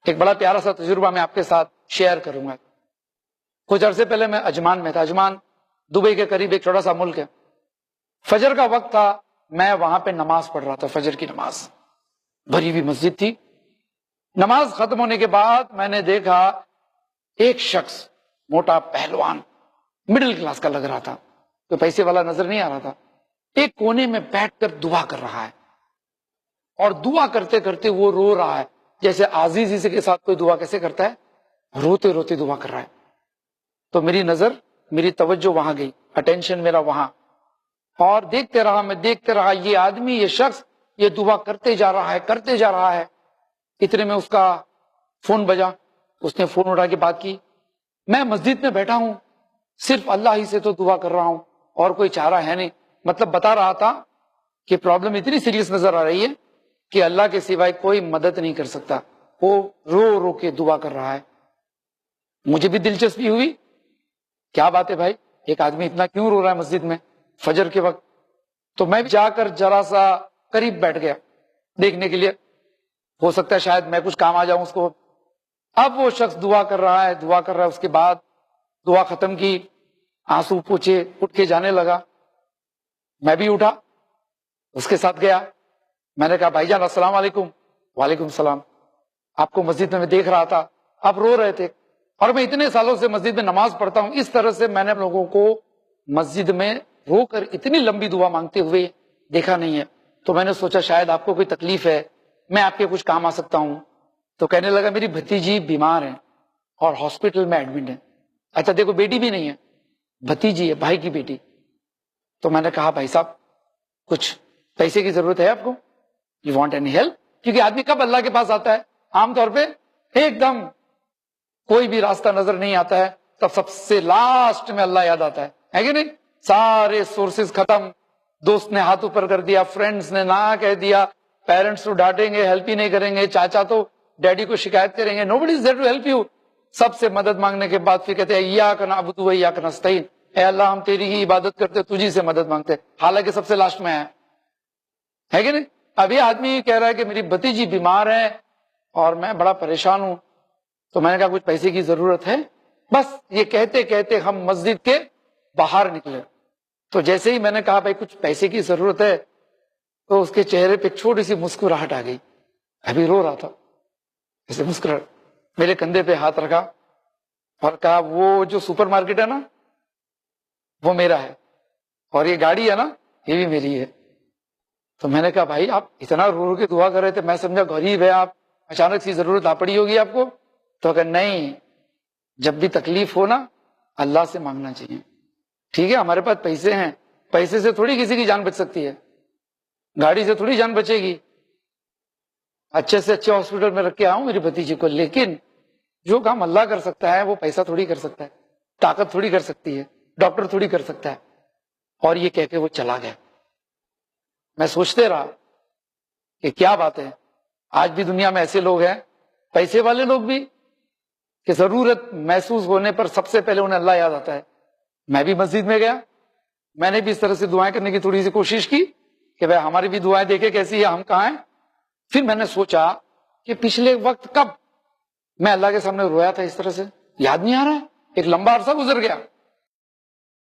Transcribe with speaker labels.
Speaker 1: ایک بڑا پیارا سا تجربہ میں آپ کے ساتھ شیئر کروں گا. کچھ عرصے پہلے میں عجمان میں تھا. عجمان دبئی کے قریب ایک چھوٹا سا ملک ہے. فجر کا وقت تھا, میں وہاں پہ نماز پڑھ رہا تھا, فجر کی نماز. بھری ہوئی مسجد تھی. نماز ختم ہونے کے بعد میں نے دیکھا ایک شخص موٹا پہلوان, مڈل کلاس کا لگ رہا تھا, کوئی پیسے والا نظر نہیں آ رہا تھا, ایک کونے میں بیٹھ کر دعا کر رہا ہے. اور دعا کرتے کرتے وہ رو رہا ہے, جیسے عزیزی کے ساتھ کوئی دعا کیسے کرتا ہے, روتے روتے دعا کر رہا ہے. تو میری نظر, میری توجہ وہاں گئی, اٹینشن میرا وہاں, اور دیکھتے رہا یہ آدمی, یہ شخص یہ دعا کرتے جا رہا ہے. اتنے میں اس کا فون بجا, اس نے فون اٹھا کے بات کی. میں مسجد میں بیٹھا ہوں, صرف اللہ ہی سے تو دعا کر رہا ہوں اور کوئی چارہ ہے نہیں. مطلب بتا رہا تھا کہ پرابلم اتنی سیریس نظر آ رہی ہے کہ اللہ کے سوائے کوئی مدد نہیں کر سکتا. وہ رو رو کے دعا کر رہا ہے. مجھے بھی دلچسپی ہوئی, کیا بات ہے بھائی, ایک آدمی اتنا کیوں رو رہا ہے مسجد میں فجر کے وقت. تو میں جا کر ذرا سا قریب بیٹھ گیا دیکھنے کے لیے, ہو سکتا ہے شاید میں کچھ کام آ جاؤں اس کو. اب وہ شخص دعا کر رہا ہے. اس کے بعد دعا ختم کی, آنسو پوچھے, اٹھ کے جانے لگا. میں بھی اٹھا, اس کے ساتھ گیا. میں نے کہا بھائی جان السلام علیکم. وعلیکم السلام. آپ کو مسجد میں دیکھ رہا تھا, آپ رو رہے تھے, اور میں اتنے سالوں سے مسجد میں نماز پڑھتا ہوں, اس طرح سے میں نے لوگوں کو مسجد میں رو کر اتنی لمبی دعا مانگتے ہوئے دیکھا نہیں ہے. تو میں نے سوچا شاید آپ کو کوئی تکلیف ہے, میں آپ کے کچھ کام آ سکتا ہوں. تو کہنے لگا میری بھتیجی بیمار ہے اور ہاسپٹل میں ایڈمٹ ہے. اچھا دیکھو, بیٹی بھی نہیں ہے, بھتیجی ہے, بھائی کی بیٹی. تو میں نے کہا بھائی صاحب کچھ پیسے کی ضرورت ہے آپ کو, یو وانٹ اینی ہیلپ؟ کیونکہ آدمی کب اللہ کے پاس آتا ہے, عام طور پہ ایک دم کوئی بھی راستہ نظر نہیں آتا ہے, تب سب سے لاسٹ میں اللہ یاد آتا ہے کہ نہیں. سارے سورسز ختم, دوست نے ہاتھ اوپر کر دیا, فرینڈز نے نہ کہہ دیا, پیرنٹس تو ڈانٹیں گے, ہیلپ ہی نہیں کریں گے, چاچا تو ڈیڈی کو شکایت کریں گے, nobody is there to help you. سب سے مدد مانگنے کے بعد پھر کہتے ہیں ایاک نعبد و ایاک نستعین, اے اللہ ہم تیری ہی عبادت کرتے, تجھی سے مدد مانگتے, حالانکہ سب سے لاسٹ میں ہے کہ نہیں. ابھی آدمی کہہ رہا ہے کہ میری بھتیجی بیمار ہے اور میں بڑا پریشان ہوں. تو میں نے کہا کچھ پیسے کی ضرورت ہے. بس یہ کہتے کہتے ہم مسجد کے باہر نکلے. تو جیسے ہی میں نے کہا بھائی کچھ پیسے کی ضرورت ہے, تو اس کے چہرے پہ چھوٹی سی مسکراہٹ آ گئی. ابھی رو رہا تھا, ایسے مسکراہٹ, میرے کندھے پہ ہاتھ رکھا اور کہا وہ جو سپر مارکیٹ ہے نا وہ میرا ہے, اور یہ گاڑی ہے نا یہ بھی میری ہے. تو میں نے کہا بھائی آپ اتنا رو رو کے دعا کر رہے تھے, میں سمجھا غریب ہے آپ, اچانک سی ضرورت آ پڑی ہوگی آپ کو. تو کہ نہیں, جب بھی تکلیف ہو نا اللہ سے مانگنا چاہیے. ٹھیک ہے ہمارے پاس پیسے ہیں, پیسے سے تھوڑی کسی کی جان بچ سکتی ہے, گاڑی سے تھوڑی جان بچے گی. اچھے سے اچھے ہاسپٹل میں رکھ کے آؤں میری بھتیجی کو, لیکن جو کام اللہ کر سکتا ہے وہ پیسہ تھوڑی کر سکتا ہے, طاقت تھوڑی کر سکتی ہے, ڈاکٹر تھوڑی کر سکتا ہے. اور یہ کہہ کے وہ چلا گیا. میں سوچتے رہا کہ کیا بات ہے, آج بھی دنیا میں ایسے لوگ ہیں, پیسے والے لوگ بھی, کہ ضرورت محسوس ہونے پر سب سے پہلے انہیں اللہ یاد آتا ہے. میں بھی مسجد میں گیا, میں نے بھی اس طرح سے دعائیں کرنے کی تھوڑی سی کوشش کی کہ بھائی ہماری بھی دعائیں دیکھیں کیسی ہے, ہم کہاں ہیں. پھر میں نے سوچا کہ پچھلے وقت کب میں اللہ کے سامنے رویا تھا اس طرح سے, یاد نہیں آ رہا ہے, ایک لمبا عرصہ گزر گیا.